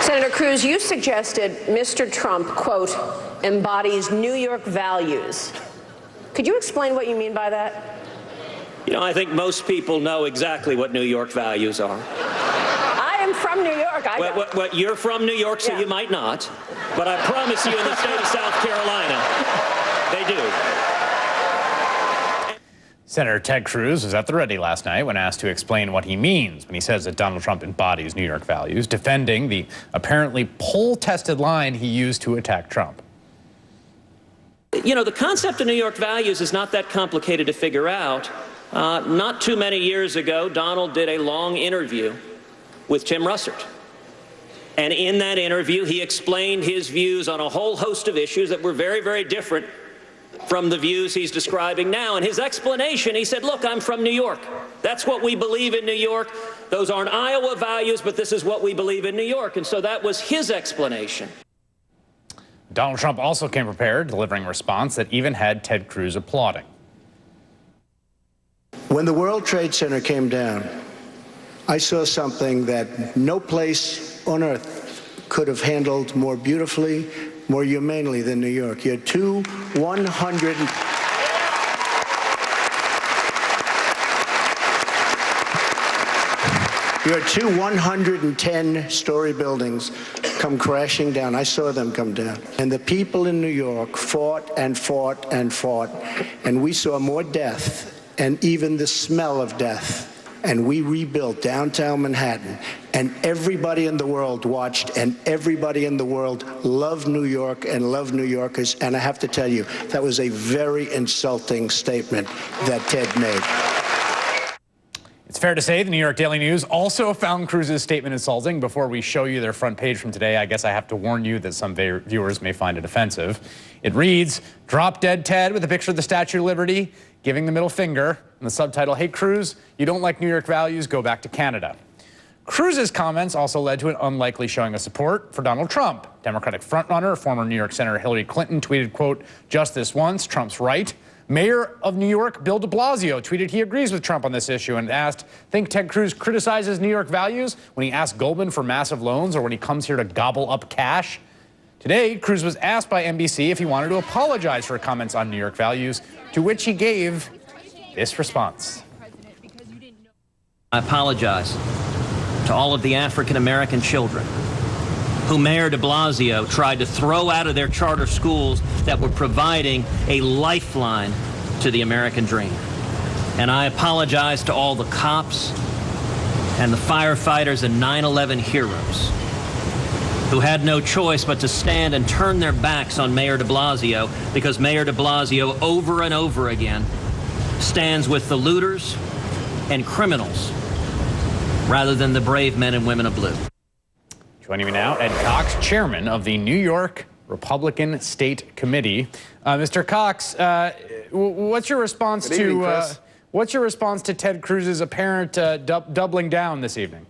Senator Cruz, you suggested Mr. Trump, quote, embodies New York values. Could you explain what you mean by that? You know, I think most people know exactly what New York values are. I am from New York. Well, you're from New York, so you might not. But I promise you, in the state of South Carolina, they do. Senator Ted Cruz was at the ready last night when asked to explain what he means when he says that Donald Trump embodies New York values, defending the apparently poll-tested line he used to attack Trump. You know, the concept of New York values is not that complicated to figure out. Not too many years ago, Donald did a long interview with Tim Russert. And in that interview, he explained his views on a whole host of issues that were very, very different from the views he's describing now. And his explanation, he said, look, I'm from New York. That's what we believe in New York. Those aren't Iowa values, but this is what we believe in New York. And so that was his explanation. Donald Trump also came prepared, delivering a response that even had Ted Cruz applauding. When the World Trade Center came down, I saw something that no place on earth could have handled more beautifully, more humanely than New York. You had two 110-story buildings come crashing down. I saw them come down. And the people in New York fought and fought and fought, and we saw more death and even the smell of death. And we rebuilt downtown Manhattan, and everybody in the world watched, and everybody in the world loved New York and loved New Yorkers. And I have to tell you, that was a very insulting statement that Ted made. It's fair to say the New York Daily News also found Cruz's statement insulting. Before we show you their front page from today, I guess I have to warn you that some viewers may find it offensive. It reads, "Drop Dead Ted," with a picture of the Statue of Liberty, giving the middle finger, and the subtitle, "Hey Cruz, you don't like New York values, go back to Canada." Cruz's comments also led to an unlikely showing of support for Donald Trump. Democratic frontrunner, former New York Senator Hillary Clinton tweeted, quote, "Just this once, Trump's right." Mayor of New York, Bill de Blasio, tweeted he agrees with Trump on this issue and asked, think Ted Cruz criticizes New York values when he asks Goldman for massive loans or when he comes here to gobble up cash? Today, Cruz was asked by NBC if he wanted to apologize for comments on New York values, to which he gave this response. I apologize to all of the African-American children who Mayor de Blasio tried to throw out of their charter schools that were providing a lifeline to the American dream. And I apologize to all the cops and the firefighters and 9/11 heroes who had no choice but to stand and turn their backs on Mayor de Blasio because Mayor de Blasio over and over again stands with the looters and criminals rather than the brave men and women of blue. Joining me now, Ed Cox, chairman of the New York Republican State Committee. Mr. Cox, what's your response to Ted Cruz's apparent doubling down this evening?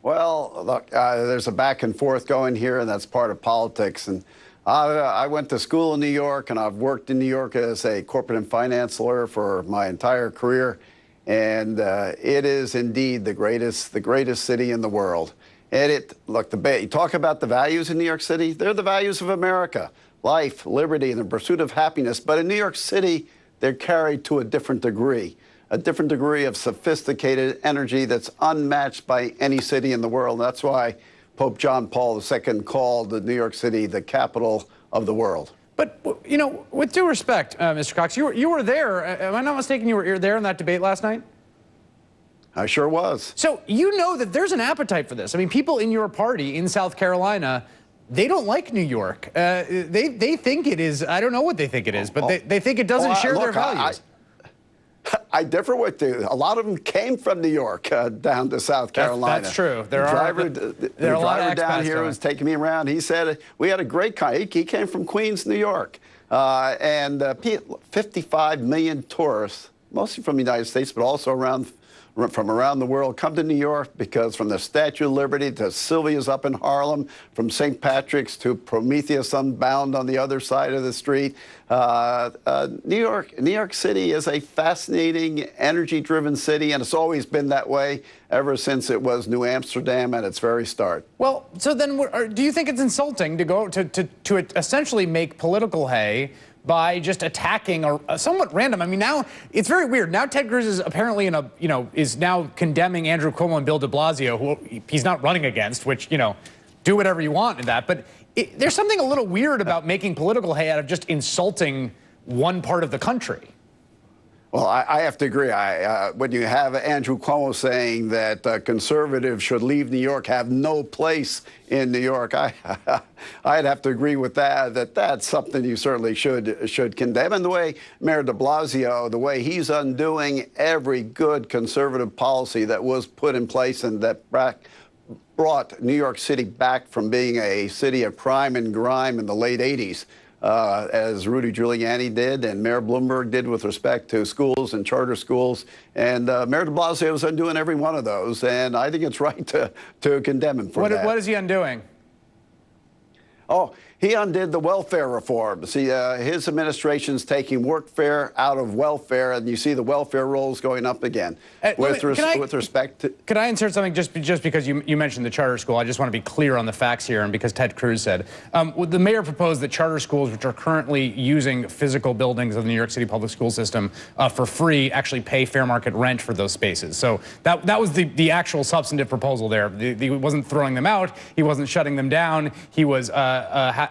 Well, look, there's a back and forth going here, and that's part of politics. And I went to school in New York, and I've worked in New York as a corporate and finance lawyer for my entire career. And it is indeed the greatest city in the world. And you talk about the values in New York City, they're the values of America: life, liberty, and the pursuit of happiness. But in New York City, they're carried to a different degree of sophisticated energy that's unmatched by any city in the world. And that's why Pope John Paul II called New York City the capital of the world. But, you know, with due respect, Mr. Cox, you were there. Am I not mistaken? You were there in that debate last night? I sure was. So you know that there's an appetite for this. I mean, people in your party in South Carolina, they don't like New York. They think it is, I don't know what they think it is, but they think it doesn't share their values. I differ with you. A lot of them came from New York down to South Carolina. That's true. The driver down here was taking me around. He said we had a great he came from Queens, New York. And 55 million tourists, mostly from the United States, but also around from around the world come to New York because from the Statue of Liberty to Sylvia's up in Harlem, from St. Patrick's to Prometheus Unbound on the other side of the street. New York City is a fascinating, energy-driven city, and it's always been that way ever since it was New Amsterdam at its very start. Well, so then do you think it's insulting to go to essentially make political hay by just attacking a somewhat random? I mean, now it's very weird. Now Ted Cruz is apparently is now condemning Andrew Cuomo and Bill de Blasio, who he's not running against, which, do whatever you want in that. But there's something a little weird about making political hay out of just insulting one part of the country. Well, I have to agree. When you have Andrew Cuomo saying that conservatives should leave New York, have no place in New York, I'd have to agree with that. That's something you certainly should condemn. And the way Mayor de Blasio, the way he's undoing every good conservative policy that was put in place and that brought New York City back from being a city of crime and grime in the late 80s. As Rudy Giuliani did and Mayor Bloomberg did with respect to schools and charter schools. And Mayor de Blasio is undoing every one of those. And I think it's right to condemn him for that. What is he undoing? Oh, he undid the welfare reform. See, his administration's taking workfare out of welfare, and you see the welfare rolls going up again. With respect to... Could I insert something just because you mentioned the charter school? I just want to be clear on the facts here, and because Ted Cruz said. The mayor proposed that charter schools, which are currently using physical buildings of the New York City public school system for free, actually pay fair market rent for those spaces. So that was the actual substantive proposal there. He wasn't throwing them out. He wasn't shutting them down. He was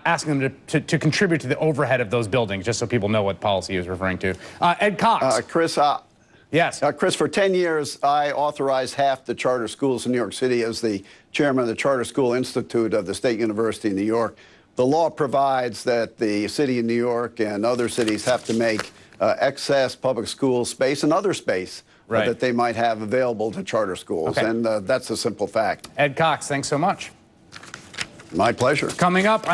asking them to contribute to the overhead of those buildings, just so people know what policy he was referring to. Ed Cox. Chris, yes. Chris, for 10 years, I authorized half the charter schools in New York City as the chairman of the Charter School Institute of the State University of New York. The law provides that the city of New York and other cities have to make excess public school space and other space that they might have available to charter schools. Okay. And that's a simple fact. Ed Cox, thanks so much. My pleasure. Coming up,